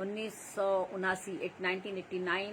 1989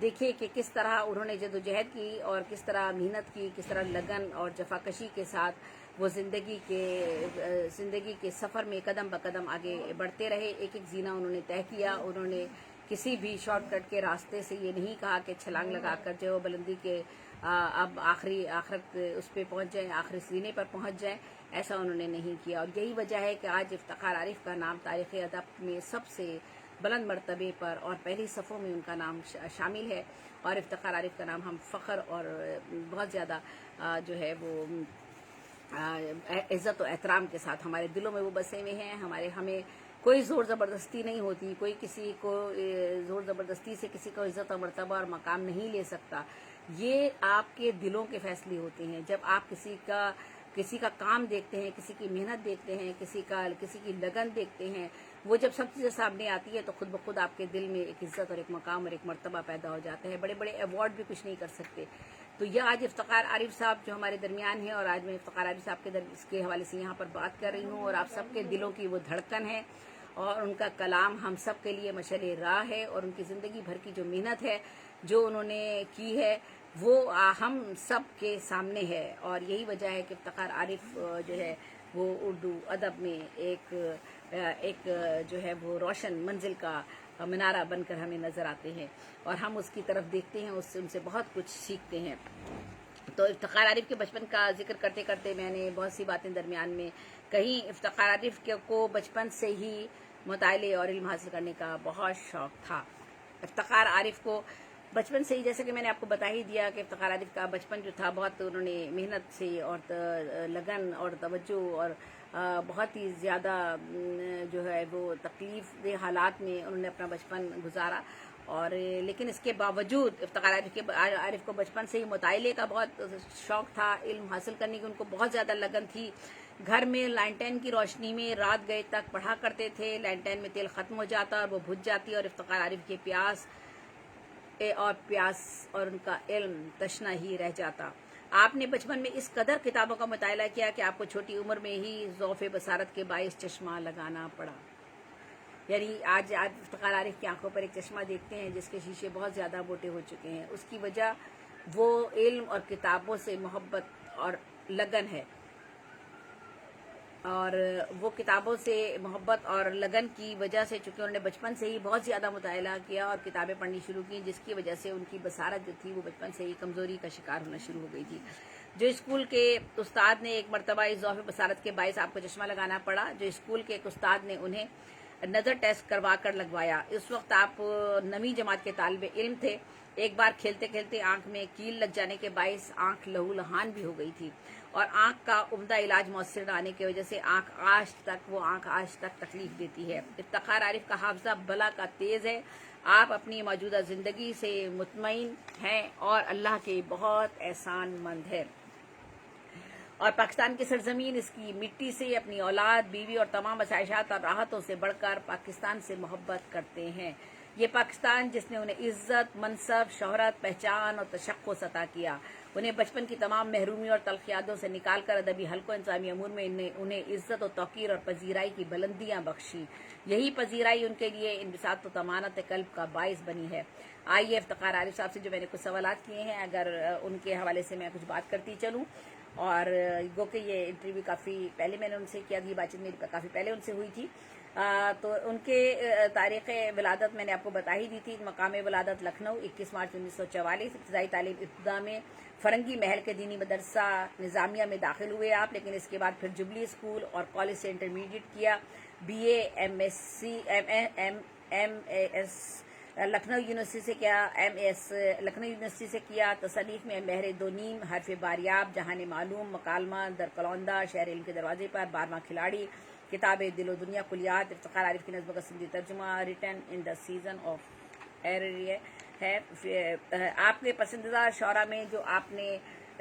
دیکھے کہ کس طرح انہوں نے جدوجہد کی اور کس طرح محنت کی، کس طرح لگن اور جفاکشی کے ساتھ وہ زندگی کے سفر میں قدم بقدم آگے بڑھتے رہے. ایک ایک زینہ انہوں نے طے کیا. انہوں نے کسی بھی شارٹ کٹ کے راستے سے یہ نہیں کہا کہ چھلانگ لگا کر جو بلندی کے اب آخرت اس پہ پہنچ جائیں، آخری سینے پر پہنچ جائیں. ایسا انہوں نے نہیں کیا، اور یہی وجہ ہے کہ آج افتخار عارف کا نام تاریخ ادب میں سب سے بلند مرتبے پر اور پہلی صفوں میں ان کا نام شامل ہے. اور افتخار عارف کا نام ہم فخر اور بہت زیادہ جو ہے وہ عزت و احترام کے ساتھ ہمارے دلوں میں وہ بسے ہوئے ہیں. ہمیں کوئی زور زبردستی نہیں ہوتی، کوئی کسی کو زور زبردستی سے کسی کو عزت و مرتبہ اور مقام نہیں لے سکتا. یہ آپ کے دلوں کے فیصلے ہوتے ہیں. جب آپ کسی کا کام دیکھتے ہیں، کسی کی محنت دیکھتے ہیں، کسی کی لگن دیکھتے ہیں، وہ جب سب چیزیں سامنے آتی ہے تو خود بخود آپ کے دل میں ایک عزت اور ایک مقام اور ایک مرتبہ پیدا ہو جاتا ہے. بڑے بڑے ایوارڈ بھی کچھ نہیں کر سکتے. تو یہ آج افتخار عارف صاحب جو ہمارے درمیان ہیں، اور آج میں افتخار عارف صاحب کے حوالے سے یہاں پر بات کر رہی ہوں، اور آپ سب کے دلوں کی وہ دھڑکن ہے، اور ان کا کلام ہم سب کے لیے مشعل راہ ہے، اور ان کی زندگی بھر کی جو محنت ہے، جو انہوں نے کی ہے، وہ ہم سب کے سامنے ہے. اور یہی وجہ ہے کہ افتخار عارف جو ہے وہ اردو ادب میں ایک جو ہے وہ روشن منزل کا منارہ بن کر ہمیں نظر آتے ہیں، اور ہم اس کی طرف دیکھتے ہیں، ان سے بہت کچھ سیکھتے ہیں. تو افتخار عارف کے بچپن کا ذکر کرتے کرتے میں نے بہت سی باتیں درمیان میں کہیں. افتخار عارف کو بچپن سے ہی مطالعے اور علم حاصل کرنے کا بہت شوق تھا. افتخار عارف کو بچپن سے ہی، جیسے کہ میں نے آپ کو بتا ہی دیا کہ افتخار عارف کا بچپن جو تھا، بہت انہوں نے محنت سے اور لگن اور توجہ اور بہت ہی زیادہ جو ہے وہ تکلیف دہ حالات میں انہوں نے اپنا بچپن گزارا. اور لیکن اس کے باوجود افتخار عارف کو بچپن سے ہی مطالعے کا بہت شوق تھا، علم حاصل کرنے کی ان کو بہت زیادہ لگن تھی. گھر میں لانٹین کی روشنی میں رات گئے تک پڑھا کرتے تھے. لانٹین میں تیل ختم ہو جاتا اور وہ بجھ جاتی، اور افتخار عارف کے پیاس اور ان کا علم تشنا ہی رہ جاتا. آپ نے بچپن میں اس قدر کتابوں کا مطالعہ کیا کہ آپ کو چھوٹی عمر میں ہی ذوف بصارت کے باعث چشمہ لگانا پڑا. یعنی آج افتخار عارف کی آنکھوں پر ایک چشمہ دیکھتے ہیں جس کے شیشے بہت زیادہ موٹے ہو چکے ہیں. اس کی وجہ وہ علم اور کتابوں سے محبت اور لگن ہے، اور وہ کتابوں سے محبت اور لگن کی وجہ سے، چونکہ انہوں نے بچپن سے ہی بہت زیادہ مطالعہ کیا اور کتابیں پڑھنی شروع کی، جس کی وجہ سے ان کی بصارت جو تھی وہ بچپن سے ہی کمزوری کا شکار ہونا شروع ہو گئی تھی. جو اسکول کے استاد نے ایک مرتبہ اس ذوف بصارت کے باعث آپ کو چشمہ لگانا پڑا. جو اسکول کے ایک استاد نے انہیں نظر ٹیسٹ کروا کر لگوایا. اس وقت آپ 9ویں جماعت کے طالب علم تھے. ایک بار کھیلتے کھیلتے آنکھ میں کیل لگ جانے کے باعث آنکھ لہو لہان بھی ہو گئی تھی، اور آنکھ کا عمدہ علاج مؤثر نہ آنے کی وجہ سے آنکھ آج تک تکلیف دیتی ہے. افتخار عارف کا حافظہ بلا کا تیز ہے. آپ اپنی موجودہ زندگی سے مطمئن ہیں اور اللہ کے بہت احسان مند ہیں، اور پاکستان کی سرزمین، اس کی مٹی سے، اپنی اولاد، بیوی اور تمام آسائشات اور راحتوں سے بڑھ کر پاکستان سے محبت کرتے ہیں. یہ پاکستان جس نے انہیں عزت، منصب، شہرت، پہچان اور تشخص عطا کیا، انہیں بچپن کی تمام محرومیوں اور تلخیاتوں سے نکال کر ادبی حلقوں انتظامی امور میں انہیں عزت و توقیر اور پذیرائی کی بلندیاں بخشی. یہی پذیرائی ان کے لیے انبساط و طمانت قلب کا باعث بنی ہے. آئیے افتخار عارف صاحب سے جو میں نے کچھ سوالات کیے ہیں، اگر ان کے حوالے سے میں کچھ بات کرتی چلوں. اور گو کہ یہ انٹرویو کافی پہلے میں نے ان سے کیا تھی، بات چیت میری کافی پہلے ان سے ہوئی تھی. تو ان کے تاریخ ولادت میں نے آپ کو بتا ہی دی تھی. مقام ولادت لکھنؤ، 21 مارچ 1944. ابتدائی تعلیم ابتدا میں فرنگی محل کے دینی مدرسہ نظامیہ میں داخل ہوئے آپ، لیکن اس کے بعد پھر جبلی اسکول اور کالج سے انٹرمیڈیٹ کیا. BA MAS لکھنؤ یونیورسٹی سے کیا. MS لکھنؤ یونیورسٹی سے کیا. تصنیف میں مہر دو نیم، حرف باریاب، جہان معلوم، مکالمہ، درکلوندہ، شہر علم کے دروازے پر، 12واں کھلاڑی، کتاب دل و دنیا کلیات، افتخار عارف کی نظموں کا سندھی ترجمہ، written in the season of error ہے. آپ کے پسندیدہ شعراء میں جو آپ نے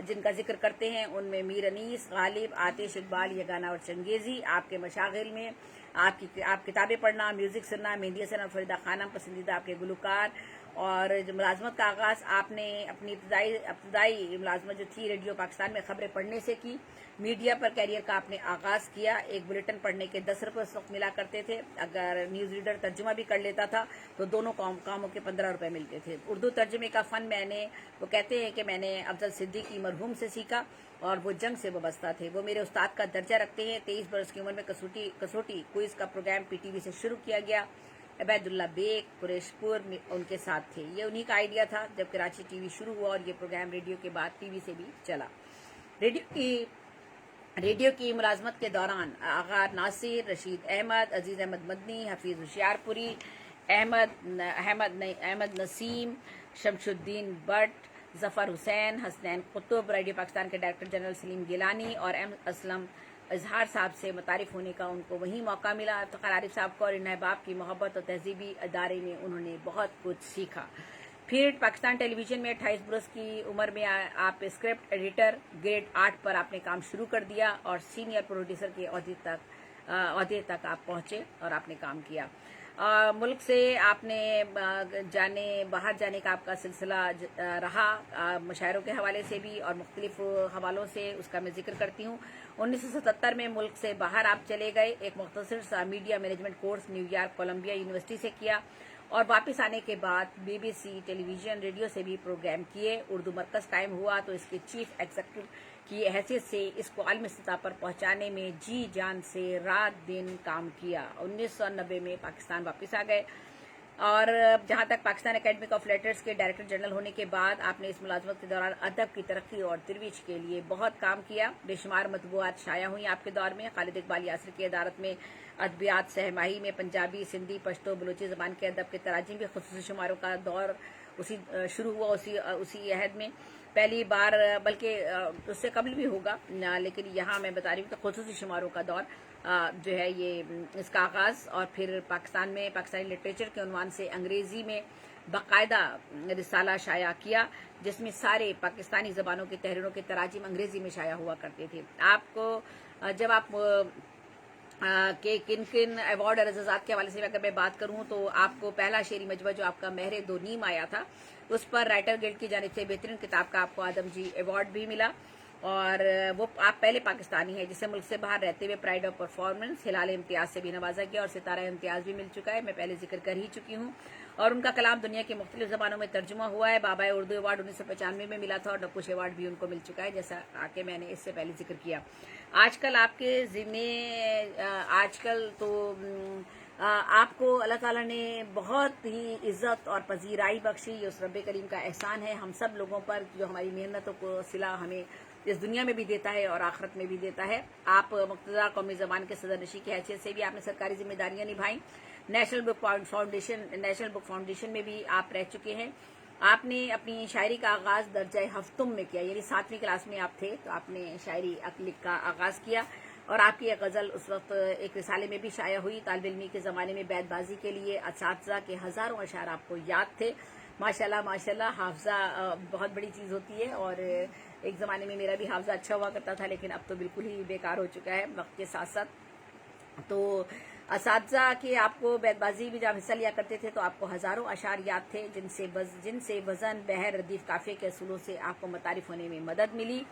جن کا ذکر کرتے ہیں ان میں میر انیس، غالب، آتش، اقبال، یگانہ اور چنگیزی. آپ کے مشاغل میں آپ کتابیں پڑھنا، میوزک سننا، مہندی حسن اور فریدہ خانم پسندیدہ آپ کے گلوکار، اور جو ملازمت کا آغاز آپ نے اپنی ابتدائی ملازمت جو تھی ریڈیو پاکستان میں خبریں پڑھنے سے کی. میڈیا پر کیریئر کا آپ نے آغاز کیا. ایک بلیٹن پڑھنے کے 10 روپے اس وقت ملا کرتے تھے. اگر نیوز ریڈر ترجمہ بھی کر لیتا تھا تو دونوں کاموں کے 15 روپے ملتے تھے. اردو ترجمے کا فن وہ کہتے ہیں کہ میں نے افضل صدیقی مرحوم سے سیکھا اور وہ جنگ سے وابستہ تھے. وہ میرے استاد کا درجہ رکھتے ہیں. 23 برس کی عمر میں کسوٹی کوئز کا پروگرام PTV سے شروع کیا گیا. عبید اللہ بیگ قریش پور ان کے ساتھ تھے. یہ انہی کا آئیڈیا تھا جب کراچی TV شروع ہوا اور یہ پروگرام ریڈیو کے بعد TV سے بھی چلا. ریڈیو کی ملازمت کے دوران آغا ناصر، رشید احمد، عزیز احمد مدنی، حفیظ ہوشیارپوری، احمد نسیم، شمش الدین بٹ، ظفر حسین، حسنین قطب، ریڈیو پاکستان کے ڈائریکٹر جنرل سلیم گیلانی اور اسلم اظہار صاحب سے متعارف ہونے کا ان کو وہیں موقع ملا. افتخار عارف صاحب کو اور ان احباب کی محبت اور تہذیبی ادارے میں انہوں نے بہت کچھ سیکھا. پھر پاکستان ٹیلی ویژن میں 28 برس کی عمر میں آپ اسکرپٹ ایڈیٹر گریڈ 8 پر آپ نے کام شروع کر دیا اور سینئر پروڈیوسر کے عہدے تک آپ پہنچے اور آپ نے کام کیا. ملک سے آپ نے باہر جانے کا آپ کا سلسلہ رہا، مشاعروں کے حوالے سے بھی اور مختلف حوالوں سے، اس کا میں ذکر کرتی ہوں. 1977 میں ملک سے باہر آپ چلے گئے. ایک مختصر سا media management course New York Columbia University سے کیا اور واپس آنے کے بعد BBC ٹیلی ویژن ریڈیو سے بھی پروگرام کیے. اردو مرکز قائم ہوا تو اس کے چیف ایگزیکٹو کی حیثیت سے اس کو عالمی سطح پر پہنچانے میں جی جان سے رات دن کام کیا. 1990 میں پاکستان واپس آ گئے اور جہاں تک پاکستان اکیڈمک آف لیٹرز کے ڈائریکٹر جنرل ہونے کے بعد آپ نے اس ملازمت کے دوران ادب کی ترقی اور ترویج کے لیے بہت کام کیا. بے شمار مطبوعات شائع ہوئیں آپ کے دور میں. خالد اقبال یاسر کی ادارت میں ادبیات سہ ماہی میں پنجابی، سندھی، پشتو، بلوچی زبان کے ادب کے تراجم بھی خصوصی شماروں کا دور شروع ہوا اسی عہد میں پہلی بار، بلکہ اس سے قبل بھی ہوگا، لیکن یہاں میں بتا رہی ہوں کہ خصوصی شماروں کا دور جو ہے یہ اس کا آغاز. اور پھر پاکستان میں پاکستانی لٹریچر کے عنوان سے انگریزی میں باقاعدہ رسالہ شائع کیا جس میں سارے پاکستانی زبانوں کی تحریروں کے تراجم انگریزی میں شائع ہوا کرتے تھے. آپ کو جب آپ کہ کن ایوارڈ اور اعزازات کے حوالے سے اگر میں بات کروں تو آپ کو پہلا شعری مجموعہ جو آپ کا مہر دو نیم آیا تھا اس پر رائٹر گلڈ کی جانب سے بہترین کتاب کا آپ کو آدم جی ایوارڈ بھی ملا. اور وہ آپ پہلے پاکستانی ہیں جسے ملک سے باہر رہتے ہوئے پرائڈ آف پرفارمنس ہلال امتیاز سے بھی نوازا گیا اور ستارہ امتیاز بھی مل چکا ہے. میں پہلے ذکر کر ہی چکی ہوں. اور ان کا کلام دنیا کی مختلف زبانوں میں ترجمہ ہوا ہے. بابا اردو ایوارڈ 1995 میں ملا تھا اور ڈپوش ایوارڈ بھی ان کو مل چکا ہے جیسا کہ میں نے اس سے پہلے ذکر کیا. آج کل آپ کے آپ کو اللہ تعالیٰ نے بہت ہی عزت اور پذیرائی بخشی. یہ اس رب کریم کا احسان ہے ہم سب لوگوں پر جو ہماری محنتوں کو صلہ ہمیں اس دنیا میں بھی دیتا ہے اور آخرت میں بھی دیتا ہے. آپ مقتدر قومی زبان کے صدر نشین کی حیثیت سے بھی آپ نے سرکاری ذمہ داریاں نبھائیں. نیشنل بک فاؤنڈیشن میں بھی آپ رہ چکے ہیں. آپ نے اپنی شاعری کا آغاز درجہ ہفتم میں کیا، یعنی 7ویں کلاس میں آپ تھے تو آپ نے شاعری کا آغاز کیا اور آپ کی ایک غزل اس وقت ایک رسالے میں بھی شائع ہوئی. طالب علمی کے زمانے میں بیت بازی کے لیے اساتذہ کے ہزاروں اشعار آپ کو یاد تھے. ماشاءاللہ حافظہ بہت بڑی چیز ہوتی ہے اور ایک زمانے میں میرا بھی حافظہ اچھا ہوا کرتا تھا لیکن اب تو بالکل ہی بیکار ہو چکا ہے وقت کے ساتھ ساتھ. تو اساتذہ کے آپ کو بیت بازی بھی جب حصہ لیا کرتے تھے تو آپ کو ہزاروں اشعار یاد تھے جن سے وزن، بحر، ردیف، قافیے کے اصولوں سے آپ کو متعارف ہونے میں مدد ملی.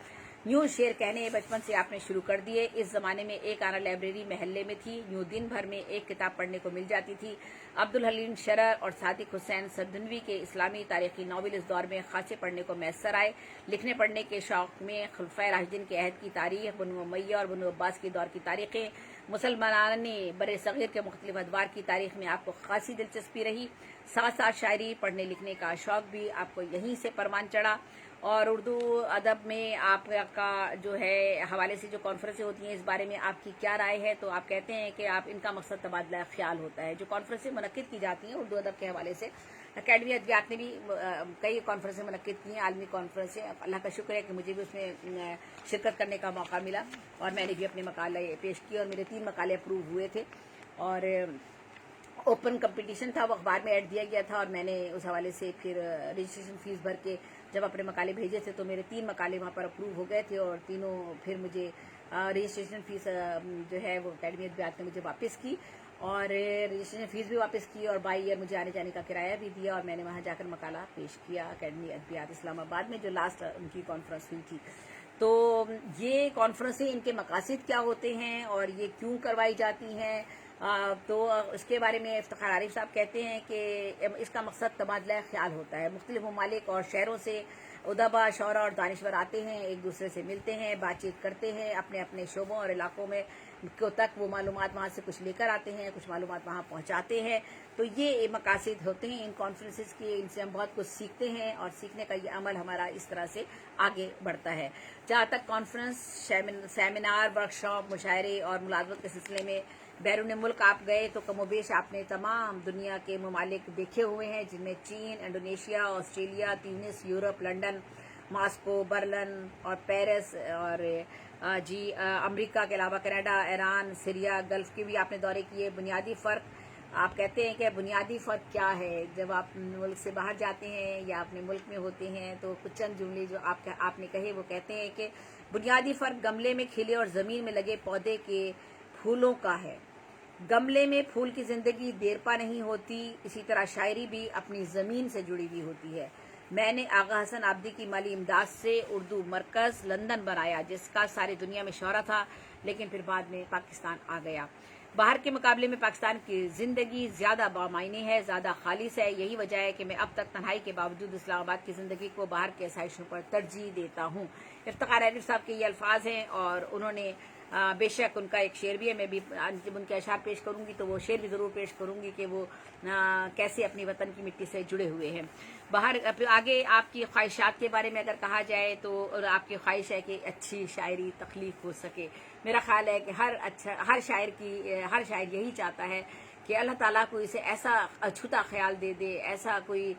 یوں شعر کہنے بچپن سے آپ نے شروع کر دیے. اس زمانے میں ایک آنا لائبریری محلے میں تھی. یوں دن بھر میں ایک کتاب پڑھنے کو مل جاتی تھی. عبدالحلیم شرر اور صادق حسین سردنوی کے اسلامی تاریخی ناول اس دور میں خاصے پڑھنے کو میسر آئے. لکھنے پڑھنے کے شوق میں خلفائے راشدین کے عہد کی تاریخ، بنو امیہ اور بنو عباس کے دور کی تاریخیں، مسلمان بر صغیر کے مختلف ادوار کی تاریخ میں آپ کو خاصی دلچسپی رہی. ساتھ ساتھ شاعری پڑھنے لکھنے کا شوق بھی آپ کو یہیں سے پروان چڑھا. اور اردو ادب میں آپ کا جو ہے حوالے سے جو کانفرنسیں ہوتی ہیں اس بارے میں آپ کی کیا رائے ہے؟ تو آپ کہتے ہیں کہ آپ ان کا مقصد تبادلہ خیال ہوتا ہے. جو کانفرنسیں منعقد کی جاتی ہیں اردو ادب کے حوالے سے، اکیڈمی ادبیات نے بھی کئی کانفرنسیں منعقد کی ہیں، عالمی کانفرنسیں. اللہ کا شکر ہے کہ مجھے بھی اس میں شرکت کرنے کا موقع ملا اور میں نے بھی اپنے مقالے پیش کیے اور میرے 3 مقالے اپروو ہوئے تھے اور اوپن کمپٹیشن تھا، وہ اخبار میں ایڈ دیا گیا تھا اور میں نے اس حوالے سے پھر رجسٹریشن فیس بھر کے جب اپنے مقالے بھیجے تھے تو میرے 3 مقالے وہاں پر اپروو ہو گئے تھے اور تینوں پھر مجھے رجسٹریشن فیس جو ہے وہ اکیڈمی ادبیات نے مجھے واپس کی. اور رجسٹریشن فیس بھی واپس کی اور بائی ایئر مجھے آنے جانے کا کرایہ بھی دیا اور میں نے وہاں جا کر مقالہ پیش کیا اکیڈمی ادبیات اسلام آباد میں جو لاسٹ ان کی کانفرنس ہوئی تھی. تو یہ کانفرنسیں ان کے مقاصد کیا ہوتے ہیں اور یہ کیوں کروائی جاتی ہیں، تو اس کے بارے میں افتخار عارف صاحب کہتے ہیں کہ اس کا مقصد تبادلہ خیال ہوتا ہے. مختلف ممالک اور شہروں سے ادبا، شعراء اور دانشور آتے ہیں، ایک دوسرے سے ملتے ہیں، بات چیت کرتے ہیں، اپنے اپنے شعبوں اور علاقوں میں کو تک وہ معلومات وہاں سے کچھ لے کر آتے ہیں، کچھ معلومات وہاں پہنچاتے ہیں. تو یہ مقاصد ہوتے ہیں ان کانفرنسز کے. ان سے ہم بہت کچھ سیکھتے ہیں اور سیکھنے کا یہ عمل ہمارا اس طرح سے آگے بڑھتا ہے. جہاں تک کانفرنس، سیمینار، ورکشاپ، مشاعرے اور ملازمت کے سلسلے میں بیرون ملک آپ گئے تو کم و بیش آپ نے تمام دنیا کے ممالک دیکھے ہوئے ہیں، جن میں چین، انڈونیشیا، آسٹریلیا، تیونس، یورپ، لنڈن، ماسکو، برلن اور پیرس اور امریکہ کے علاوہ کینیڈا، ایران، سیریا، گلف کے بھی آپ نے دورے کیے. بنیادی فرق آپ کہتے ہیں کہ بنیادی فرق کیا ہے جب آپ ملک سے باہر جاتے ہیں یا اپنے ملک میں ہوتے ہیں؟ تو کچھ چند جملے جو آپ نے کہے وہ کہتے ہیں کہ بنیادی فرق گملے میں کھلے اور زمین میں لگے پودے کے پھولوں کا ہے. گملے میں پھول کی زندگی دیر پا نہیں ہوتی، اسی طرح شاعری بھی اپنی زمین سے جڑی ہوئی ہوتی ہے. میں نے آغا حسن عابدی کی مالی امداد سے اردو مرکز لندن بنایا، جس کا ساری دنیا میں شہرہ تھا، لیکن پھر بعد میں پاکستان آ گیا. باہر کے مقابلے میں پاکستان کی زندگی زیادہ بامعنی ہے، زیادہ خالص ہے. یہی وجہ ہے کہ میں اب تک تنہائی کے باوجود اسلام آباد کی زندگی کو باہر کے آسائشوں پر ترجیح دیتا ہوں. افتخار عارف صاحب کے یہ الفاظ ہیں اور انہوں نے بے شک ان کا ایک شعر بھی ہے. میں بھی جب ان کے اشعار پیش کروں گی تو وہ شعر بھی ضرور پیش کروں گی کہ وہ کیسے اپنی وطن کی مٹی سے جڑے ہوئے ہیں. باہر آگے آپ کی خواہشات کے بارے میں اگر کہا جائے تو آپ کی خواہش ہے کہ اچھی شاعری تخلیق ہو سکے. میرا خیال ہے کہ ہر شاعر یہی چاہتا ہے کہ اللہ تعالیٰ کو اسے ایسا اچھوتا خیال دے دے، ایسا کوئی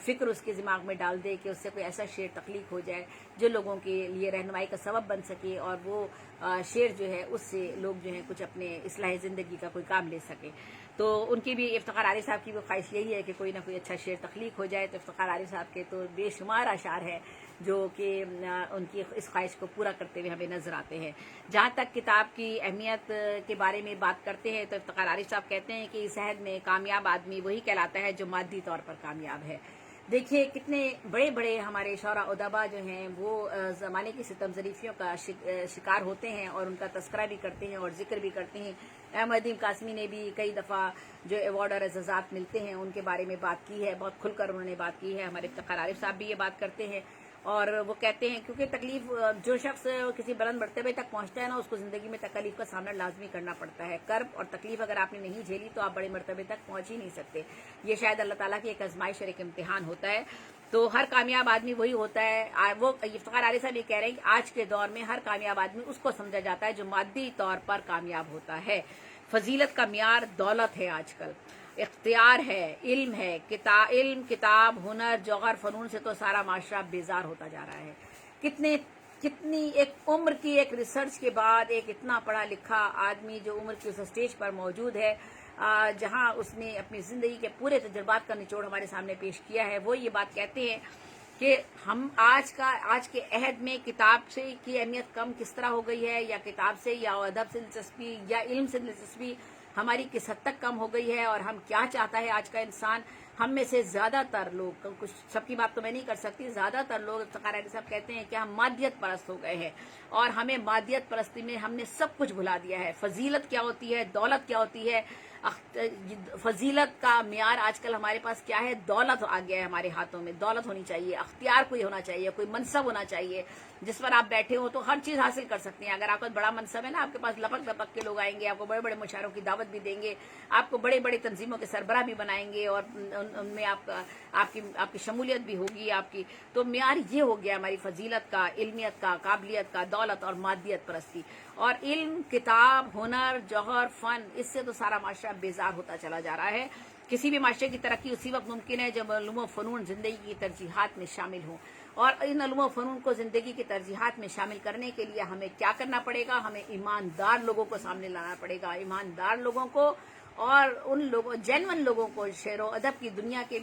فکر اس کے دماغ میں ڈال دے کہ اس سے کوئی ایسا شعر تخلیق ہو جائے جو لوگوں کے لیے رہنمائی کا سبب بن سکے، اور وہ شعر جو ہے اس سے لوگ جو ہیں کچھ اپنے اصلاح زندگی کا کوئی کام لے سکے. تو ان کی بھی، افتخار عارف صاحب کی بھی خواہش یہی ہے کہ کوئی نہ کوئی اچھا شعر تخلیق ہو جائے. تو افتخار عارف صاحب کے تو بے شمار اشعار ہیں جو کہ ان کی اس خواہش کو پورا کرتے ہوئے ہمیں نظر آتے ہیں. جہاں تک کتاب کی اہمیت کے بارے میں بات کرتے ہیں تو افتخار عارف صاحب کہتے ہیں کہ اس عہد میں کامیاب آدمی وہی کہلاتا ہے جو مادی طور پر کامیاب ہے. دیکھیے کتنے بڑے بڑے ہمارے شعراء ادبا جو ہیں وہ زمانے کی ستم ظریفیوں کا شکار ہوتے ہیں اور ان کا تذکرہ بھی کرتے ہیں اور ذکر بھی کرتے ہیں. احمد ادیم قاسمی نے بھی کئی دفعہ جو ایوارڈ اور اعزازات ملتے ہیں ان کے بارے میں بات کی ہے، بہت کھل کر انہوں نے بات کی ہے. ہمارے افتخار عارف صاحب بھی یہ بات کرتے ہیں اور وہ کہتے ہیں کیونکہ تکلیف، جو شخص کسی بلند مرتبے تک پہنچتا ہے نا، اس کو زندگی میں تکلیف کا سامنا لازمی کرنا پڑتا ہے. کرب اور تکلیف اگر آپ نے نہیں جھیلی تو آپ بڑے مرتبے تک پہنچ ہی نہیں سکتے. یہ شاید اللہ تعالیٰ کی ایک آزمائش اور ایک امتحان ہوتا ہے. تو ہر کامیاب آدمی وہی ہوتا ہے. وہ افتخار عارف صاحب یہ کہہ رہے ہیں کہ آج کے دور میں ہر کامیاب آدمی اس کو سمجھا جاتا ہے جو مادی طور پر کامیاب ہوتا ہے. فضیلت کا معیار دولت ہے، آج کل اختیار ہے، علم ہے. علم، کتاب، ہنر، جوہر، فنون سے تو سارا معاشرہ بیزار ہوتا جا رہا ہے. کتنی ایک عمر کی ایک ریسرچ کے بعد ایک اتنا پڑھا لکھا آدمی جو عمر کی اس اسٹیج پر موجود ہے جہاں اس نے اپنی زندگی کے پورے تجربات کا نچوڑ ہمارے سامنے پیش کیا ہے، وہ یہ بات کہتے ہیں کہ ہم آج کے عہد میں کتاب سے کی اہمیت کم کس طرح ہو گئی ہے، یا کتاب سے یا ادب سے دلچسپی یا علم سے دلچسپی ہماری کس حد تک کم ہو گئی ہے، اور ہم کیا چاہتا ہے آج کا انسان. ہم میں سے زیادہ تر لوگ، کچھ سب کی بات تو میں نہیں کر سکتی، زیادہ تر لوگ افتخار عارف صاحب کہتے ہیں کہ ہم مادیت پرست ہو گئے ہیں اور ہمیں مادیت پرستی میں ہم نے سب کچھ بھلا دیا ہے. فضیلت کیا ہوتی ہے، دولت کیا ہوتی ہے. فضیلت کا معیار آج کل ہمارے پاس کیا ہے؟ دولت آ گیا ہے ہمارے ہاتھوں میں. دولت ہونی چاہیے، اختیار کوئی ہونا چاہیے، کوئی منصب ہونا چاہیے جس پر آپ بیٹھے ہو تو ہر چیز حاصل کر سکتے ہیں. اگر آپ کا بڑا منصب ہے نا، آپ کے پاس لپک لپک کے لوگ آئیں گے، آپ کو بڑے بڑے مشاعروں کی دعوت بھی دیں گے، آپ کو بڑے بڑے تنظیموں کے سربراہ بھی بنائیں گے اور ان میں آپ کی شمولیت بھی ہوگی آپ کی. تو معیار یہ ہو گیا ہماری فضیلت کا، علمیت کا، قابلیت کا، دولت اور مادیت پرستی. اور علم، کتاب، ہنر، جوہر، فن، اس سے تو سارا معاشرہ بیزار ہوتا چلا جا رہا ہے. کسی بھی معاشرے کی ترقی اسی وقت ممکن ہے جب علوم و فنون زندگی کی ترجیحات میں شامل ہوں. اور ان علوم و فنون کو زندگی کی ترجیحات میں شامل کرنے کے لیے ہمیں کیا کرنا پڑے گا؟ ہمیں ایماندار لوگوں کو سامنے لانا پڑے گا. ایماندار لوگوں کو اور ان لوگوں جینون لوگوں کو شعر و ادب کی دنیا کے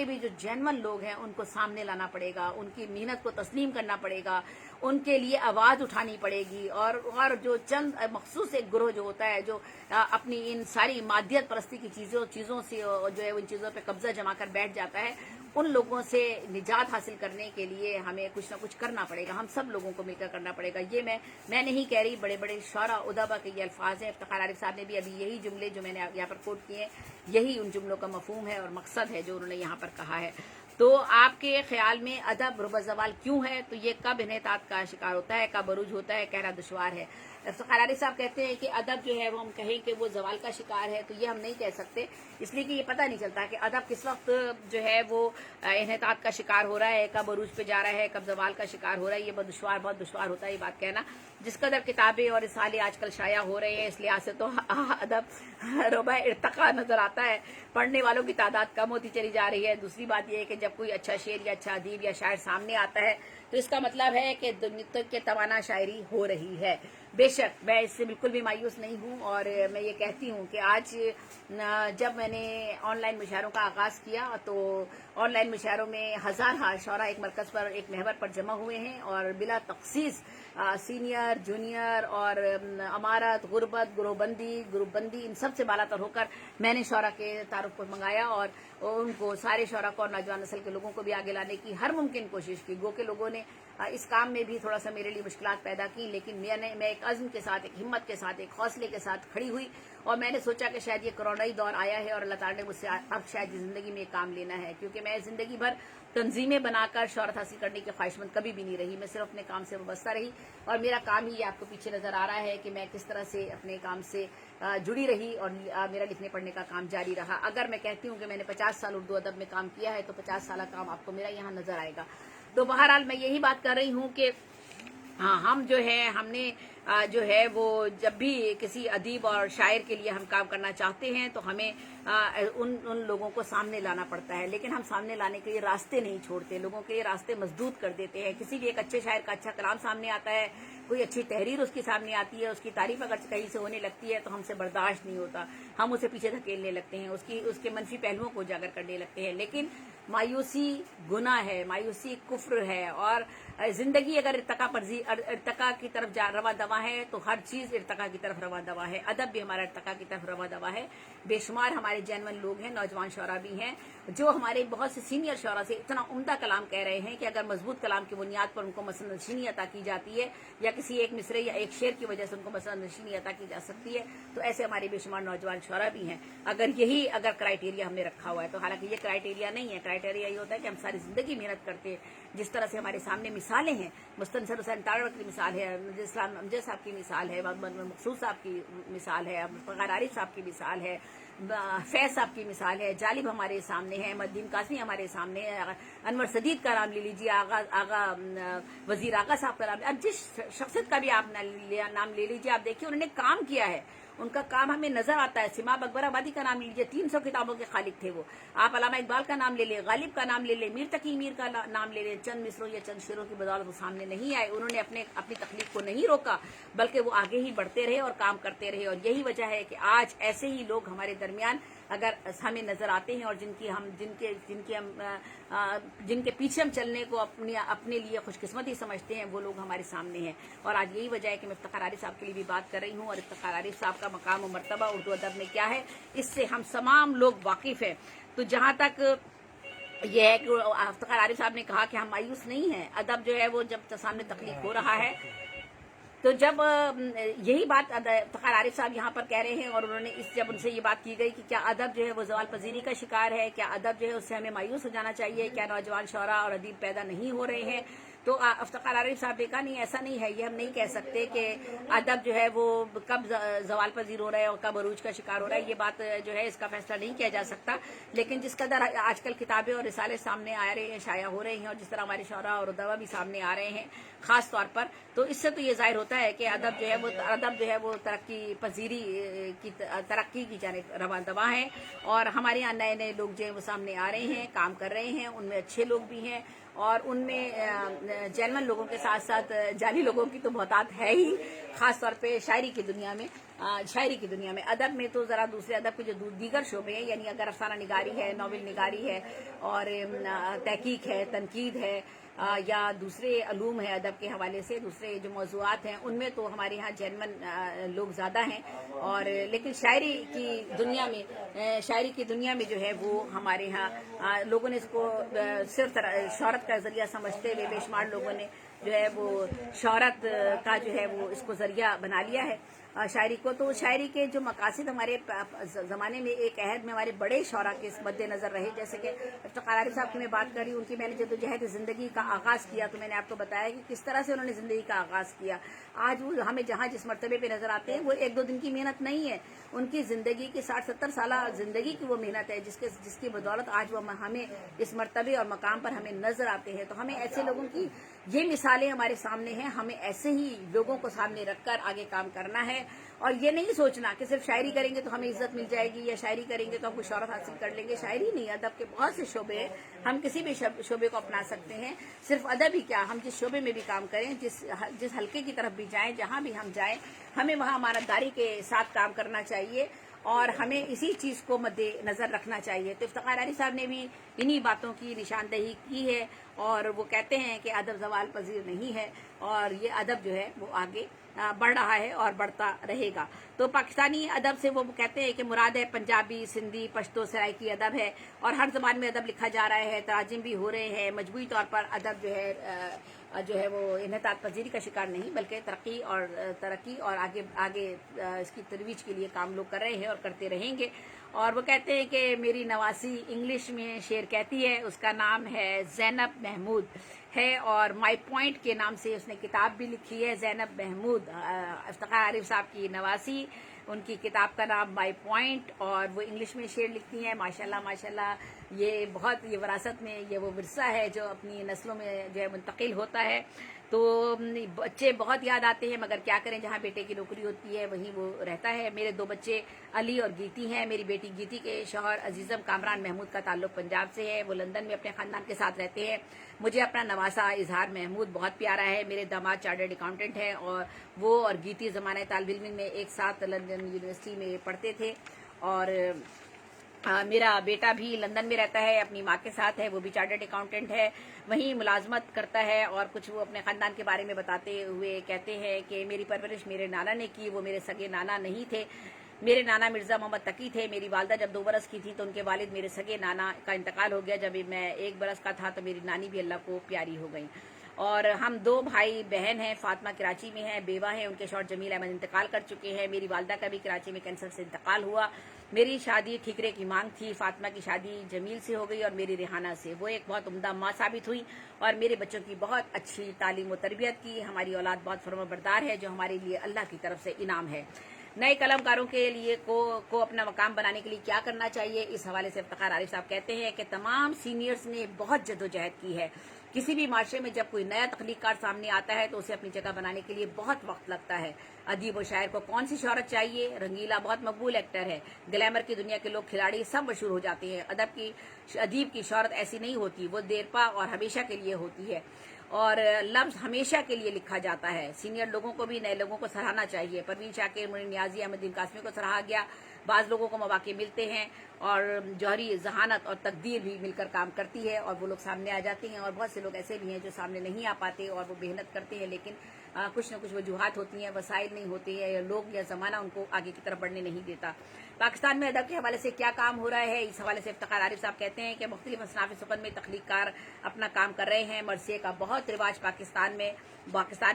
بھی جو جینون لوگ ہیں ان کو سامنے لانا پڑے گا، ان کی محنت کو تسلیم کرنا پڑے گا، ان کے لیے آواز اٹھانی پڑے گی، اور جو چند مخصوص ایک گروہ جو ہوتا ہے جو اپنی ان ساری مادیت پرستی کی چیزوں سے جو ہے ان چیزوں پہ قبضہ جما کر بیٹھ جاتا ہے، ان لوگوں سے نجات حاصل کرنے کے لیے ہمیں کچھ نہ کچھ کرنا پڑے گا، ہم سب لوگوں کو مل کر کرنا پڑے گا۔ یہ میں نہیں کہہ رہی، بڑے بڑے شعراء ادبا کے یہ الفاظ ہیں۔ افتخار عارف صاحب نے بھی ابھی یہی جملے جو میں نے یہاں پر کوٹ کیے ہیں، یہی ان جملوں کا مفہوم ہے اور مقصد ہے جو انہوں نے یہاں پر کہا ہے۔ تو آپ کے خیال میں ادب ربع زوال کیوں ہے؟ تو یہ کب انحطاط کا شکار ہوتا ہے، کب عروج ہوتا ہے، کہنا دشوار ہے۔ افتخار عارف صاحب کہتے ہیں کہ ادب جو ہے وہ ہم کہیں کہ وہ زوال کا شکار ہے، تو یہ ہم نہیں کہہ سکتے، اس لیے کہ یہ پتہ نہیں چلتا کہ ادب کس وقت جو ہے وہ انحطاط کا شکار ہو رہا ہے، کب عروج پہ جا رہا ہے، کب زوال کا شکار ہو رہا ہے۔ یہ بہت دشوار ہوتا ہے یہ بات کہنا۔ جس قدر کتابیں اور رسالے آج کل شائع ہو رہے ہیں، اس لحاظ سے تو ادب ربع ارتقا نظر آتا ہے، پڑھنے والوں کی تعداد کم ہوتی چلی جا رہی ہے۔ دوسری بات یہ ہے کہ جب کوئی اچھا شعر یا اچھا ادیب یا شاعر سامنے آتا ہے تو اس کا مطلب ہے کہ دنیا کے توانا شاعری ہو رہی ہے۔ بے شک میں اس سے بالکل بھی مایوس نہیں ہوں، اور میں یہ کہتی ہوں کہ آج جب میں نے آن لائن مشاعروں کا آغاز کیا تو آن لائن مشاعروں میں ہزارہ شعراء ایک مرکز پر، ایک محور پر جمع ہوئے ہیں، اور بلا تخصیص سینئر، جونیئر اور امارت، غربت، گروپ بندی ان سب سے بالا تر ہو کر میں نے شعراء کے تعارف کو منگایا، اور ان کو سارے شعراء کو اور نوجوان نسل کے لوگوں کو بھی آگے لانے کی ہر ممکن کوشش کی۔ گو کہ لوگوں نے اس کام میں بھی تھوڑا سا میرے لیے مشکلات پیدا کی، لیکن میں ایک عزم کے ساتھ، ایک ہمت کے ساتھ، ایک حوصلے کے ساتھ کھڑی ہوئی، اور میں نے سوچا کہ شاید یہ کرونائی دور آیا ہے اور اللہ تعالیٰ نے مجھ سے اب شاید زندگی میں یہ کام لینا ہے، کیونکہ میں زندگی بھر تنظیمیں بنا کر شہرت حاصل کرنے کی خواہش مند کبھی بھی نہیں رہی۔ میں صرف اپنے کام سے وابستہ رہی، اور میرا کام ہی آپ کو پیچھے نظر آ رہا ہے کہ میں کس طرح سے اپنے کام سے جڑی رہی، اور میرا لکھنے پڑھنے کا کام جاری رہا۔ اگر میں کہتی ہوں کہ میں نے 50 سال اردو ادب میں کام کیا ہے تو 50 سالہ کام آپ کو میرا یہاں نظر آئے گا۔ تو بہرحال میں یہی بات کر رہی ہوں کہ ہاں، ہم نے جو ہے وہ جب بھی کسی ادیب اور شاعر کے لیے ہم کام کرنا چاہتے ہیں تو ہمیں ان لوگوں کو سامنے لانا پڑتا ہے، لیکن ہم سامنے لانے کے لیے راستے نہیں چھوڑتے، لوگوں کے لیے راستے مسدود کر دیتے ہیں۔ کسی بھی ایک اچھے شاعر کا اچھا کلام سامنے آتا ہے، کوئی اچھی تحریر اس کی سامنے آتی ہے، اس کی تعریف اگر کہیں سے ہونے لگتی ہے تو ہم سے برداشت نہیں ہوتا، ہم اسے پیچھے دھکیلنے لگتے ہیں، اس کے منفی پہلوؤں کو اجاگر کرنے لگتے ہیں۔ لیکن مایوسی گناہ ہے، مایوسی کفر ہے، اور زندگی اگر ارتقا کی طرف رواں دواں ہے تو ہر چیز ارتقا کی طرف رواں دواں ہے۔ ادب بھی ہمارا ارتقا کی طرف رواں دواں ہے۔ بے شمار ہمارے جینون لوگ ہیں، نوجوان شعراء بھی ہیں، جو ہمارے بہت سے سینئر شعراء سے اتنا عمدہ کلام کہہ رہے ہیں کہ اگر مضبوط کلام کی بنیاد پر ان کو مثلا نشینی عطا کی جاتی ہے، یا کسی ایک مصرے یا ایک شعر کی وجہ سے ان کو مثلا نشینی عطا کی جا سکتی ہے، تو ایسے ہمارے بے شمار نوجوان شعراء بھی ہیں۔ اگر کرائیٹیریا ہم نے رکھا ہوا ہے تو، حالانکہ یہ کرائیٹیریا نہیں ہے۔ کرائیٹیریا یہ ہوتا ہے کہ ہم ساری زندگی محنت کرتے ہیں، جس طرح سے ہمارے سامنے مثالیں ہیں، مستنصر حسین تاڑوی کی مثال ہے، اسلام امجد صاحب کی مثال ہے، مقصود صاحب کی مثال ہے، افتخار عارف صاحب کی مثال ہے، فیض صاحب کی مثال ہے، جالب ہمارے سامنے ہے، احمد دین قاسمی ہمارے سامنے ہے، انور صدیق کا نام لے لیجیے، آغا وزیر آغا صاحب کا نام، اب جس شخصیت کا بھی آپ نام لے لیجیے، آپ دیکھیے انہوں نے کام کیا ہے، ان کا کام ہمیں نظر آتا ہے۔ سماع اکبر آبادی کا نام لے لیجیے، 300 کتابوں کے خالق تھے وہ۔ آپ علامہ اقبال کا نام لے لیں، غالب کا نام لے لیں، میر تقی میر کا نام لے لیں، چند مصروں یا چند شعروں کی بدولت وہ سامنے نہیں آئے، انہوں نے اپنی تخلیق کو نہیں روکا، بلکہ وہ آگے ہی بڑھتے رہے اور کام کرتے رہے، اور یہی وجہ ہے کہ آج ایسے ہی لوگ ہمارے درمیان اگر ہمیں نظر آتے ہیں، اور جن کے پیچھے ہم چلنے کو اپنے لیے خوش قسمتی سمجھتے ہیں، وہ لوگ ہمارے سامنے ہیں۔ اور آج یہی وجہ ہے کہ میں افتخار عارف صاحب کے لیے بھی بات کر رہی ہوں، اور افتخار عارف صاحب کا مقام و مرتبہ اردو ادب میں کیا ہے، اس سے ہم تمام لوگ واقف ہیں۔ تو جہاں تک یہ ہے کہ افتخار عارف صاحب نے کہا کہ ہم مایوس نہیں ہیں، ادب جو ہے وہ جب سامنے تخلیق ہو رہا ہے، تو جب یہی بات افتخار عارف صاحب یہاں پر کہہ رہے ہیں، اور انہوں نے جب ان سے یہ بات کی گئی کہ کیا ادب جو ہے وہ زوال پذیری کا شکار ہے، کیا ادب جو ہے اس سے ہمیں مایوس ہو جانا چاہیے، کیا نوجوان شعراء اور ادیب پیدا نہیں ہو رہے ہیں، تو افتخار عارف صاحب نے کہا نہیں، ایسا نہیں ہے، یہ ہم نہیں کہہ سکتے کہ ادب جو ہے وہ کب زوال پذیر ہو رہا ہے اور کب عروج کا شکار ہو رہا ہے، یہ بات جو ہے اس کا فیصلہ نہیں کیا جا سکتا، لیکن جس قدر آج کل کتابیں اور رسالے سامنے آ رہے ہیں، شائع ہو رہے ہیں، اور جس طرح ہمارے شعراء اور ادبا بھی سامنے آ رہے ہیں خاص طور پر، تو اس سے تو یہ ظاہر ہوتا ہے کہ ادب جو ہے وہ ترقی پذیری کی ترقی کی جانب رواں دواں ہے، اور ہمارے یہاں نئے نئے لوگ جو ہیں وہ سامنے آ رہے ہیں، کام کر رہے ہیں، ان میں اچھے لوگ بھی ہیں اور ان میں جینون لوگوں کے ساتھ ساتھ جعلی لوگوں کی تو بہتات ہے ہی، خاص طور پہ شاعری کی دنیا میں ادب میں تو ذرا دوسرے ادب کے جو دیگر شعبے ہیں، یعنی اگر افسانہ نگاری ہے، ناول نگاری ہے اور تحقیق ہے، تنقید ہے یا دوسرے علوم ہیں ادب کے حوالے سے، دوسرے جو موضوعات ہیں ان میں تو ہمارے یہاں جینون لوگ زیادہ ہیں، اور لیکن شاعری کی دنیا میں جو ہے وہ ہمارے یہاں لوگوں نے اس کو صرف شہرت کا ذریعہ سمجھتے ہوئے بے شمار لوگوں نے جو ہے وہ شہرت کا جو ہے وہ اس کو ذریعہ بنا لیا ہے شاعری کو۔ تو شاعری کے جو مقاصد ہمارے زمانے میں ایک عہد میں ہمارے بڑے شعراء کے مد نظر رہے، جیسے کہ افتخار عارف صاحب کی میں بات کر رہی ہوں، ان کی میں نے جدوجہد زندگی کا آغاز کیا تو میں نے آپ کو بتایا کہ کس طرح سے انہوں نے زندگی کا آغاز کیا۔ آج وہ ہمیں جس مرتبے پہ نظر آتے ہیں وہ ایک دو دن کی محنت نہیں ہے، ان کی زندگی کی 60-70 سالہ زندگی کی وہ محنت ہے جس کی بدولت آج وہ ہمیں اس مرتبے اور مقام پر ہمیں نظر آتے ہیں۔ تو ہمیں ایسے لوگوں کی یہ مثالیں ہمارے سامنے ہیں، ہمیں ایسے ہی لوگوں کو سامنے رکھ کر آگے کام کرنا ہے، اور یہ نہیں سوچنا کہ صرف شاعری کریں گے تو ہمیں عزت مل جائے گی یا شاعری کریں گے تو ہم کو شہرت حاصل کر لیں گے۔ شاعری نہیں، ادب کے بہت سے شعبے ہیں، ہم کسی بھی شعبے کو اپنا سکتے ہیں۔ صرف ادب ہی کیا، ہم جس شعبے میں بھی کام کریں، جس حلقے کی طرف بھی جائیں، جہاں بھی ہم جائیں، ہمیں وہاں امانتداری کے ساتھ کام کرنا چاہیے اور ہمیں اسی چیز کو مد نظر رکھنا چاہیے۔ تو افتخار عاری صاحب نے بھی انہی باتوں کی نشاندہی کی ہے، اور وہ کہتے ہیں کہ ادب زوال پذیر نہیں ہے، اور یہ ادب جو ہے وہ آگے بڑھ رہا ہے اور بڑھتا رہے گا۔ تو پاکستانی ادب سے وہ کہتے ہیں کہ مراد ہے پنجابی، سندھی، پشتو، سرائکی ادب ہے، اور ہر زبان میں ادب لکھا جا رہا ہے، تراجم بھی ہو رہے ہیں، مجموعی طور پر ادب جو ہے وہ انحطاط پذیری کا شکار نہیں، بلکہ ترقی اور آگے اس کی ترویج کے لیے کام لوگ کر رہے ہیں اور کرتے رہیں گے۔ اور وہ کہتے ہیں کہ میری نواسی انگلش میں شعر کہتی ہے، اس کا نام ہے زینب محمود ہے، اور مائی پوائنٹ کے نام سے اس نے کتاب بھی لکھی ہے۔ زینب محمود افتخار عارف صاحب کی نواسی، ان کی کتاب کا نام مائی پوائنٹ، اور وہ انگلش میں شعر لکھتی ہیں۔ ماشاءاللہ یہ وراثت میں یہ وہ ورثہ ہے جو اپنی نسلوں میں جو ہے منتقل ہوتا ہے۔ تو بچے بہت یاد آتے ہیں، مگر کیا کریں، جہاں بیٹے کی نوکری ہوتی ہے وہیں وہ رہتا ہے۔ میرے 2 بچے علی اور گیتی ہیں۔ میری بیٹی گیتی کے شوہر عزیزم کامران محمود کا تعلق پنجاب سے ہے، وہ لندن میں اپنے خاندان کے ساتھ رہتے ہیں۔ مجھے اپنا نواسا اظہار محمود بہت پیارا ہے۔ میرے داماد چارٹرڈ اکاؤنٹنٹ ہیں، اور وہ اور گیتی زمانہ طالب علم میں ایک ساتھ لندن یونیورسٹی میں پڑھتے تھے، اور میرا بیٹا بھی لندن میں رہتا ہے، اپنی ماں کے ساتھ ہے، وہ بھی چارٹرڈ اکاؤنٹنٹ ہے، وہیں ملازمت کرتا ہے۔ اور کچھ وہ اپنے خاندان کے بارے میں بتاتے ہوئے کہتے ہیں کہ میری پرورش میرے نانا نے کی، وہ میرے سگے نانا نہیں تھے۔ میرے نانا مرزا محمد تقی تھے۔ میری والدہ جب 2 برس کی تھی تو ان کے والد میرے سگے نانا کا انتقال ہو گیا۔ جب میں 1 برس کا تھا تو میری نانی بھی اللہ کو پیاری ہو گئی۔ اور ہم 2 بھائی بہن ہیں، فاطمہ کراچی میں ہیں، بیوہ ہیں، ان کے شوہر جمیل احمد انتقال کر چکے ہیں۔ میری والدہ کا بھی کراچی میں کینسر سے انتقال ہوا۔ میری شادی ٹھیکرے کی مانگ تھی، فاطمہ کی شادی جمیل سے ہو گئی اور میری ریحانہ سے۔ وہ ایک بہت عمدہ ماں ثابت ہوئی اور میرے بچوں کی بہت اچھی تعلیم و تربیت کی۔ ہماری اولاد بہت فرمانبردار ہے، جو ہمارے لیے اللہ کی طرف سے انعام ہے۔ نئے قلم کاروں کے لیے کو اپنا مقام بنانے کے لیے کیا کرنا چاہیے، اس حوالے سے افتخار عارف صاحب کہتے ہیں کہ تمام سینئرز نے بہت جدوجہد کی ہے۔ کسی بھی معاشرے میں جب کوئی نیا تخلیق کار سامنے آتا ہے تو اسے اپنی جگہ بنانے کے لیے بہت وقت لگتا ہے۔ ادیب و شاعر کو کون سی شہرت چاہیے، رنگیلا بہت مقبول ایکٹر ہے، گلیمر کی دنیا کے لوگ، کھلاڑی سب مشہور ہو جاتے ہیں۔ ادیب کی شہرت ایسی نہیں ہوتی، وہ دیرپا اور ہمیشہ کے لیے ہوتی ہے، اور لفظ ہمیشہ کے لیے لکھا جاتا ہے۔ سینئر لوگوں کو بھی نئے لوگوں کو سراہنا چاہیے۔ پروین شاکر، معین نیازی، احمد الدین قاسمی کو سراہا گیا۔ بعض لوگوں کو مواقع ملتے ہیں اور جوہری ذہانت اور تقدیر بھی مل کر کام کرتی ہے اور وہ لوگ سامنے آ جاتے ہیں، اور بہت سے لوگ ایسے بھی ہیں جو سامنے نہیں آ پاتے اور وہ محنت کرتے ہیں، لیکن کچھ نہ کچھ وجوہات ہوتی ہیں، وسائل نہیں ہوتے ہیں، یا لوگ یا زمانہ ان کو آگے کی طرف بڑھنے نہیں دیتا۔ پاکستان میں ادب کے حوالے سے کیا کام ہو رہا ہے، اس حوالے سے افتخار عارف صاحب کہتے ہیں کہ مختلف اصناف سخن میں تخلیق کار اپنا کام کر رہے ہیں۔ مرثیے کا بہت رواج پاکستان میں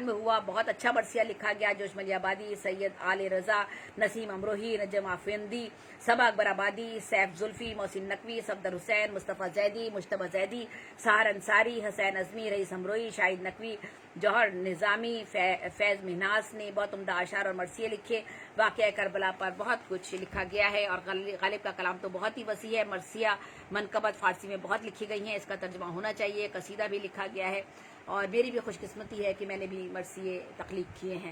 ہوا، بہت اچھا مرثیہ لکھا گیا۔ جوش ملی آبادی، سید آل رضا، نسیم امروہی، نجم آفندی، صبا اکبر آبادی، سیف زلفی، محسن نقوی، صفدر حسین، مصطفیٰ زیدی، مشتبہ زیدی، سحر انصاری، حسین ازمی، رئیس امروہی، شاہد نقوی، جوہر نظامی، فیض مہناز نے بہت عمدہ اشعار اور مرثیے لکھے۔ واقعہ کربلا پر بہت کچھ لکھا گیا ہے، اور غالب کا کلام تو بہت ہی وسیع ہے۔ مرثیہ منقبت فارسی میں بہت لکھی گئی ہیں، اس کا ترجمہ ہونا چاہیے۔ قصیدہ بھی لکھا گیا ہے، اور میری بھی خوش قسمتی ہے کہ میں نے بھی مرثیے تخلیق کیے ہیں۔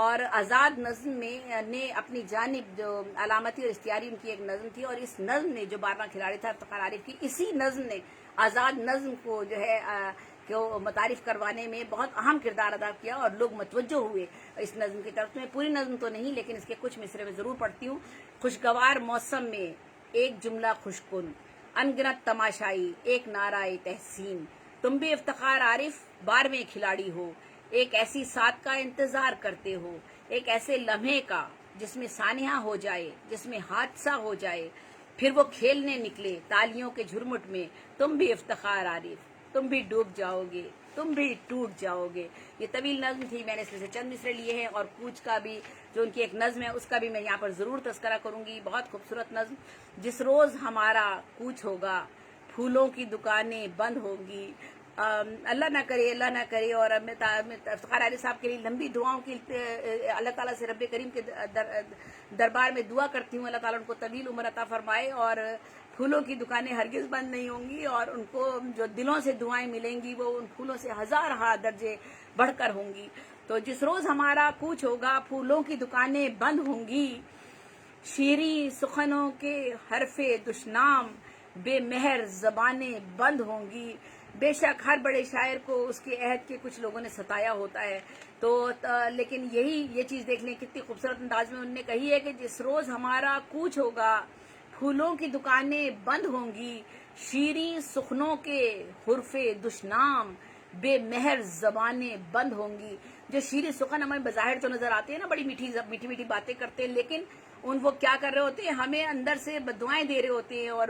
اور آزاد نظم میں نے اپنی جانب جو علامتی اور اشتہاری ان کی ایک نظم تھی، اور اس نظم نے جو 12واں کھلاڑی تھا افتخار عارف کی، اسی نظم نے آزاد نظم کو جو ہے کو متعارف کروانے میں بہت اہم کردار ادا کیا، اور لوگ متوجہ ہوئے اس نظم کی طرف۔ میں پوری نظم تو نہیں لیکن اس کے کچھ مصرے میں ضرور پڑھتی ہوں۔ خوشگوار موسم میں ایک جملہ خوشکن، انگنت تماشائی ایک نعرہ تحسین، تم بھی افتخار عارف 12ویں کھلاڑی ہو، ایک ایسی ساتھ کا انتظار کرتے ہو، ایک ایسے لمحے کا جس میں سانحہ ہو جائے، جس میں حادثہ ہو جائے، پھر وہ کھیلنے نکلے تالیوں کے جھرمٹ میں، تم بھی افتخار عارف، تم بھی ڈوب جاؤ گے، تم بھی ٹوٹ جاؤ گے۔ یہ طویل نظم تھی، میں نے اس میں سے چند مصرے لیے ہیں، اور کوچ کا بھی جو ان کی ایک نظم ہے اس کا بھی میں یہاں پر ضرور تذکرہ کروں گی۔ بہت خوبصورت نظم۔ جس روز ہمارا کوچ ہوگا پھولوں کی دکانیں بند ہوں گی، اللہ نہ کرے، اللہ نہ کرے، اور میں افتخار عارف صاحب کے لیے لمبی دعاؤں کی اللہ تعالیٰ سے رب کریم کے دربار میں دعا کرتی ہوں، اللہ تعالیٰ ان کو طویل عمر عطا فرمائے، اور پھولوں کی دکانیں ہرگز بند نہیں ہوں گی، اور ان کو جو دلوں سے دعائیں ملیں گی وہ ان پھولوں سے ہزارہ درجے بڑھ کر ہوں گی۔ تو جس روز ہمارا کوچ ہوگا پھولوں کی دکانیں بند ہوں گی، شیریں سخنوں کے حرف دشنام بے مہر زبانیں بند ہوں گی۔ بے شک ہر بڑے شاعر کو اس کے عہد کے کچھ لوگوں نے ستایا ہوتا ہے، تو لیکن یہ چیز دیکھ لیں کتنی خوبصورت انداز میں انہوں نے کہی ہے کہ جس روز ہمارا کوچ ہوگا پھولوں کی دکانیں بند ہوں گی، شیریں سخنوں کے حرف دشنام بے مہر زبانیں بند ہوں گی۔ جو شیریں سخن ہمیں بظاہر تو نظر آتے ہیں نا، بڑی میٹھی میٹھی باتیں کرتے ہیں، لیکن وہ کیا کر رہے ہوتے ہیں، ہمیں اندر سے بددعائیں دے رہے ہوتے ہیں، اور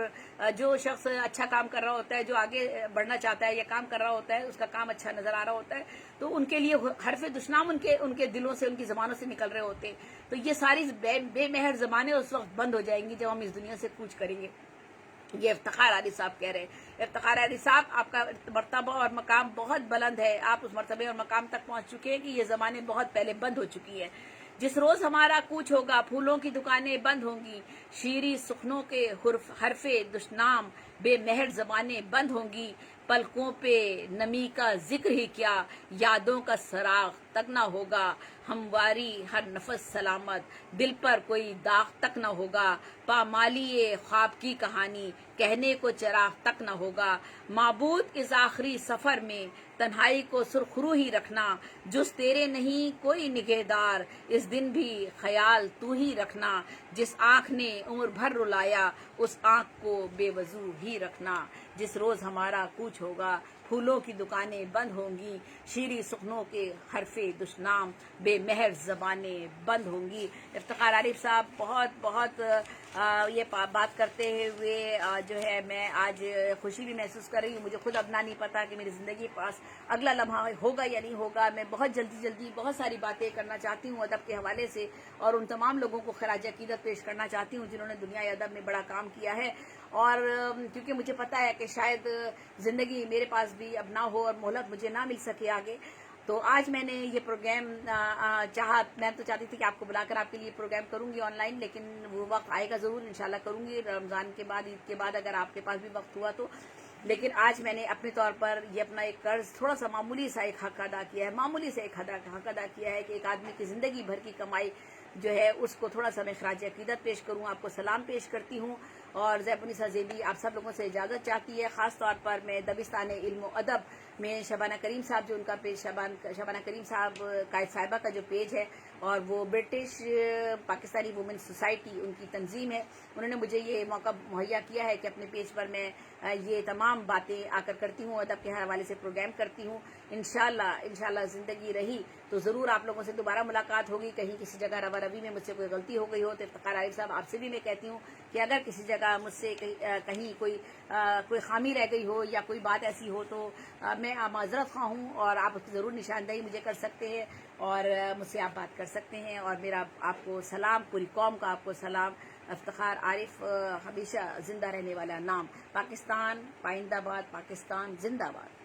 جو شخص اچھا کام کر رہا ہوتا ہے، جو آگے بڑھنا چاہتا ہے یا کام کر رہا ہوتا ہے، اس کا کام اچھا نظر آ رہا ہوتا ہے، تو ان کے لیے حرف دشنام ان کے دلوں سے، ان کی زبانوں سے نکل رہے ہوتے ہیں۔ تو یہ ساری بے مہر زبانیں اس وقت بند ہو جائیں گی جب ہم اس دنیا سے کوچ کریں گے۔ یہ افتخار عارف صاحب کہہ رہے ہیں۔ افتخار عارف صاحب، آپ کا مرتبہ اور مقام بہت بلند ہے، آپ اس مرتبے اور مقام تک پہنچ چکے ہیں کہ یہ زبانیں بہت پہلے بند ہو چکی ہیں۔ جس روز ہمارا کوچ ہوگا پھولوں کی دکانیں بند ہوں گی، شیریں سخنوں کے حرف دشنام بے مہر زبانیں بند ہوں گی، پلکوں پہ نمی کا ذکر ہی کیا، یادوں کا سراغ تک نہ ہوگا، ہمواری ہر نفس سلامت، دل پر کوئی داغ تک نہ ہوگا، پامالی خواب کی کہانی کہنے کو چراغ تک نہ ہوگا، معبود اس آخری سفر میں تنہائی کو سرخرو ہی رکھنا، جز تیرے نہیں کوئی نگہدار، اس دن بھی خیال تو ہی رکھنا، جس آنکھ نے عمر بھر رلایا اس آنکھ کو بے وضو ہی رکھنا۔ جس روز ہمارا کوچ ہوگا پھولوں کی دکانیں بند ہوں گی، شیریں سخنوں کے حرف دشنام بے مہر زبانیں بند ہوں گی۔ افتخار عارف صاحب بہت یہ بات کرتے ہوئے جو ہے میں آج خوشی بھی محسوس کر رہی ہوں۔ مجھے خود اپنا نہیں پتا کہ میری زندگی پاس اگلا لمحہ ہوگا یا نہیں ہوگا۔ میں بہت جلدی بہت ساری باتیں کرنا چاہتی ہوں ادب کے حوالے سے، اور ان تمام لوگوں کو خراج عقیدت پیش کرنا چاہتی ہوں جنہوں نے دنیا ادب میں بڑا کام کیا ہے، اور کیونکہ مجھے پتا ہے کہ شاید زندگی میرے پاس بھی اب نہ ہو اور مہلت مجھے نہ مل سکے آگے، تو آج میں نے یہ پروگرام میں تو چاہتی تھی کہ آپ کو بلا کر آپ کے لیے پروگرام کروں گی آن لائن، لیکن وہ وقت آئے گا ضرور، انشاءاللہ کروں گی رمضان کے بعد، عید کے بعد اگر آپ کے پاس بھی وقت ہوا تو۔ لیکن آج میں نے اپنے طور پر یہ اپنا ایک قرض تھوڑا سا معمولی سا ایک حق ادا کیا ہے، معمولی سے ایک حق ادا کیا ہے کہ ایک آدمی کی زندگی بھر کی کمائی جو ہے اس کو تھوڑا سا میں خراج عقیدت پیش کروں، آپ کو سلام پیش کرتی ہوں، اور زیب النساء زیبی آپ سب لوگوں سے اجازت چاہتی ہے۔ خاص طور پر میں دبستان علم و ادب میں شبانہ کریم صاحب جو ان کا پیج شبانہ کریم صاحب قائد صاحبہ کا جو پیج ہے، اور وہ برٹش پاکستانی وومن سوسائٹی ان کی تنظیم ہے، انہوں نے مجھے یہ موقع مہیا کیا ہے کہ اپنے پیج پر میں یہ تمام باتیں آ کر کرتی ہوں، ادب کے حوالے سے پروگرام کرتی ہوں۔ انشاءاللہ زندگی رہی تو ضرور آپ لوگوں سے دوبارہ ملاقات ہوگی۔ کہیں کسی جگہ روا روی میں مجھ سے کوئی غلطی ہو گئی ہو تو افتخار عارف صاحب آپ سے بھی میں کہتی ہوں کہ اگر کسی جگہ مجھ سے کہیں کوئی خامی رہ گئی ہو یا کوئی بات ایسی ہو تو میں معذرت خواہ ہوں، اور آپ اس کی ضرور نشاندہی مجھے کر سکتے ہیں، اور مجھ سے آپ بات کر سکتے ہیں، اور میرا آپ کو سلام، پوری قوم کا آپ کو سلام۔ افتخار عارف ہمیشہ زندہ رہنے والا نام۔ پاکستان پائندہ باد، پاکستان زندہ باد۔